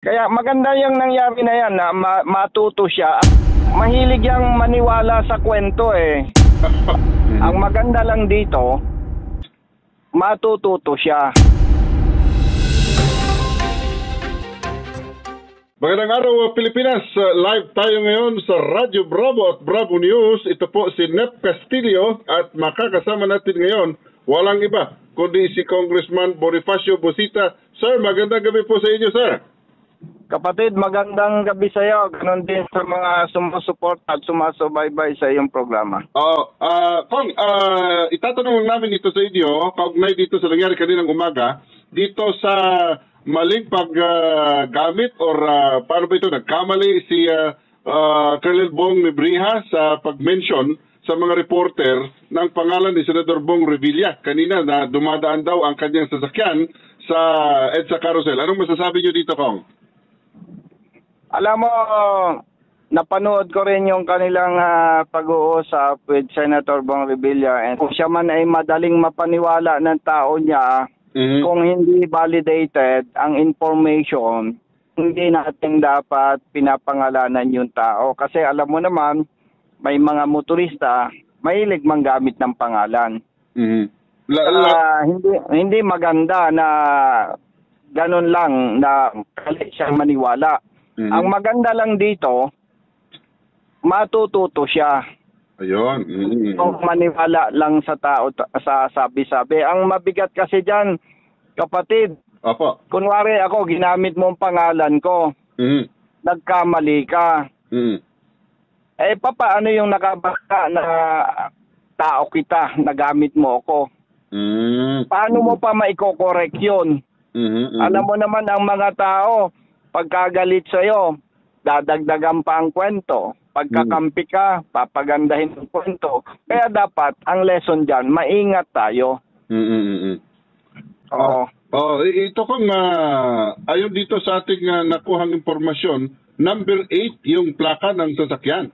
Kaya maganda yung nangyari na yan na matuto siya. Mahilig yang maniwala sa kwento eh. Ang maganda lang dito, matututo siya. Magandang araw, Pilipinas. Live tayo ngayon sa Radyo Bravo at Bravo News. Ito po si Nep Castillo at makakasama natin ngayon, walang iba, kundi si Congressman Bonifacio Busita. Sir, magandang gabi po sa inyo, sir. Kapatid, magandang gabi sa iyo. Ganon din sa mga sumusuport at sumasubaybay sa iyong programa. Kong, itatanong namin ito sa inyo, kaugnay dito sa nangyari kaninang umaga, dito sa maling paggamit or paano ba ito, nagkamali si Colonel Bong Mebrija sa pag-mention sa mga reporter ng pangalan ni Senador Bong Revilla kanina na dumadaan daw ang kanyang sasakyan sa EDSA Carousel. Anong masasabi niyo dito, Kong? Alam mo, napanood ko rin yung kanilang pag-uusap with Senator Bong Revilla, and kung siya man ay madaling mapaniwala ng tao niya, kung hindi validated ang information, hindi natin dapat pinapangalanan yung tao. Kasi alam mo naman, may mga motorista, mahilig manggamit ng pangalan. Hindi maganda na ganun lang na kalit siyang maniwala. Ang maganda lang dito, matututo siya. Ayun. Kung maniwala lang sa tao sa sabi-sabi. Ang mabigat kasi dyan, kapatid, Apo. Kunwari ako, ginamit mo ang pangalan ko. Nagkamali ka. Eh, paano yung nakabaka na tao kita, nagamit mo ako? Paano mo pa maiko-correct yun? Alam mo naman ang mga tao, pagkagalit sa'yo, dadagdagan pa ang kwento. Pagkakampi ka, papagandahin ang kwento. Kaya dapat, ang lesson dyan, maingat tayo. Oo. Ito kung ayon dito sa ating nakuhang impormasyon, number 8 yung plaka ng sasakyan.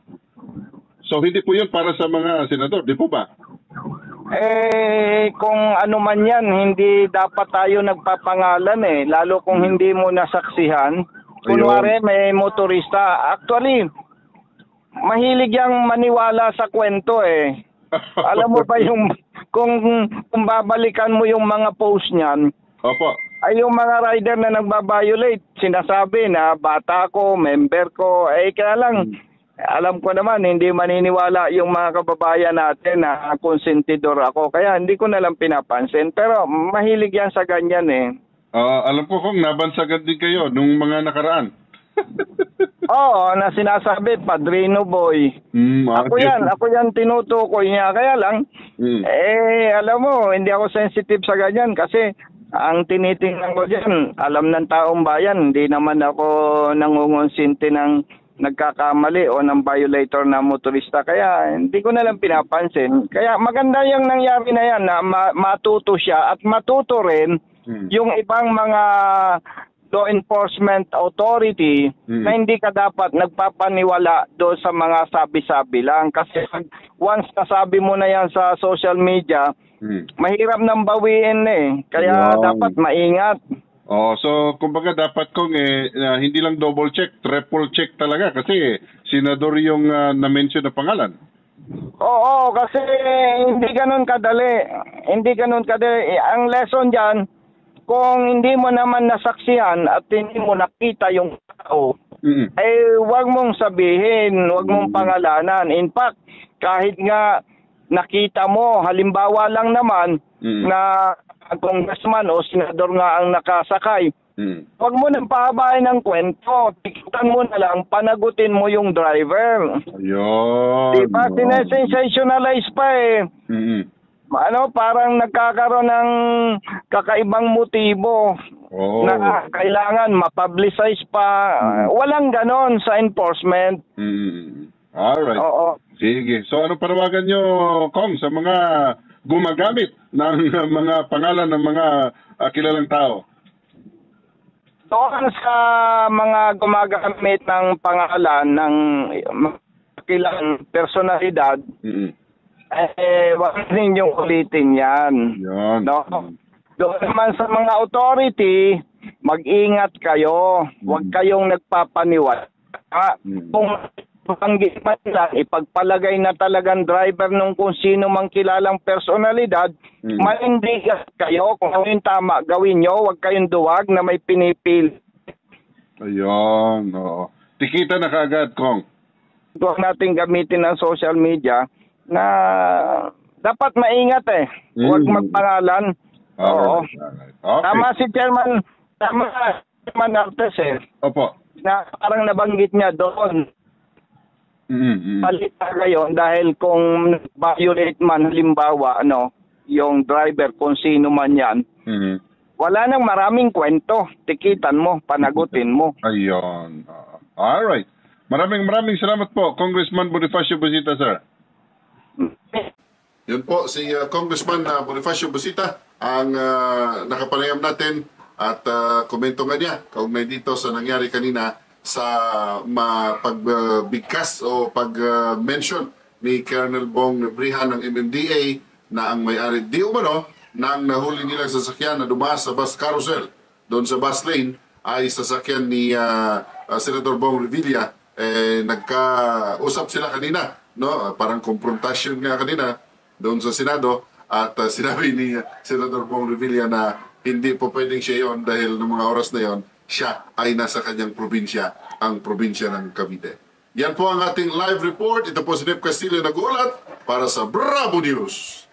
So, hindi po yun para sa mga senador, di po ba? Eh, kung ano man yan, hindi dapat tayo nagpapangalan eh. Lalo kung hindi mo nasaksihan. Kunwari, may motorista. Actually, mahilig yang maniwala sa kwento eh. Alam mo ba yung kung babalikan mo yung mga post niyan, Opo. ay yung mga rider na nagbabiolate, sinasabi na bata ko, member ko, kaya lang, alam ko naman, hindi maniniwala yung mga kababayan natin na konsentidor ako. Kaya hindi ko nalang pinapansin. Pero mahilig yan sa ganyan eh. Alam ko kung nabansagan din kayo nung mga nakaraan. Oo, na sinasabi, Padrino Boy. Ako yan tinutukoy niya. Kaya lang, alam mo, hindi ako sensitive sa ganyan kasi ang tinitingnan ko dyan, alam ng taong bayan, hindi naman ako nangungonsinti ng nagkakamali o ng violator na motorista. Kaya hindi ko nalang pinapansin. Kaya maganda yung nangyari na yan na matuto siya at matuto rin yung ibang mga law enforcement authority na hindi ka dapat nagpapaniwala doon sa mga sabi-sabi lang. Kasi once nasabi mo na yan sa social media, mahirap nang bawiin eh. Kaya dapat maingat. So kumbaga dapat kong hindi lang double check, triple check talaga kasi senador yung na-mention na pangalan. Oo, kasi hindi ganun kadali. Ang lesson dyan, kung hindi mo naman nasaksihan at hindi mo nakita yung tao, wag mong sabihin, wag mong pangalanan. In fact, kahit nga nakita mo, halimbawa lang naman na congressman o senador nga ang nakasakay, wag mo nang pahabain ng kwento. Tikitan mo na lang, panagutin mo yung driver. Ayun. Diba? Sinesensationalize pa eh. Parang nagkakaroon ng kakaibang motibo na kailangan mapublicize pa. Walang ganon sa enforcement. Alright. Oo. Sige. So ano panawagan nyo, Kong, sa mga gumagamit ng mga pangalan ng mga kilalang tao? Doon sa mga gumagamit ng pangalan ng kilalang personalidad, wag ninyong ulitin yan. No? Doon naman sa mga authority, mag-ingat kayo. Huwag kayong nagpapaniwala. Kung panggit man lang, ipagpalagay na talagang driver nung kung sino mang kilalang personalidad, manindigan kayo. Kung ano yung tama, gawin nyo. Huwag kayong duwag na may pinipil. Ayun, oo. Tikita na kaagad, Kong. Huwag natin gamitin ang social media na dapat maingat eh. Huwag magpangalan. Oo. Alright. Okay. Tama si Chairman Artes eh. Opo. Na parang nabanggit niya doon. Palita ngayon dahil kung violate man halimbawa yung driver kung sino man yan, wala nang maraming kwento. Tikitan mo, panagutin mo. Ayun. Alright. Maraming salamat po, Congressman Bonifacio Busita, sir. Yun po, si Congressman Bonifacio Busita ang nakapanayam natin at komento nga niya kaugnay dito sa nangyari kanina sa pagbigkas o pag-mention ni Colonel Bong Brihan ng MMDA na ang may-ari di umano nang nahuli nilang sasakyan na dumaas sa bus carousel doon sa bus lane ay sasakyan ni Senator Bong Revilla. Nagkausap sila kanina, no? Parang confrontation nga kanina doon sa Senado at sinabi ni Senator Bong Revilla na hindi po pwedeng siya yon dahil ng mga oras na yon siya ay nasa kanyang probinsya, ang probinsya ng Cavite. Yan po ang ating live report. Ito po si Nep Castillo nag-uulat para sa Bravo News.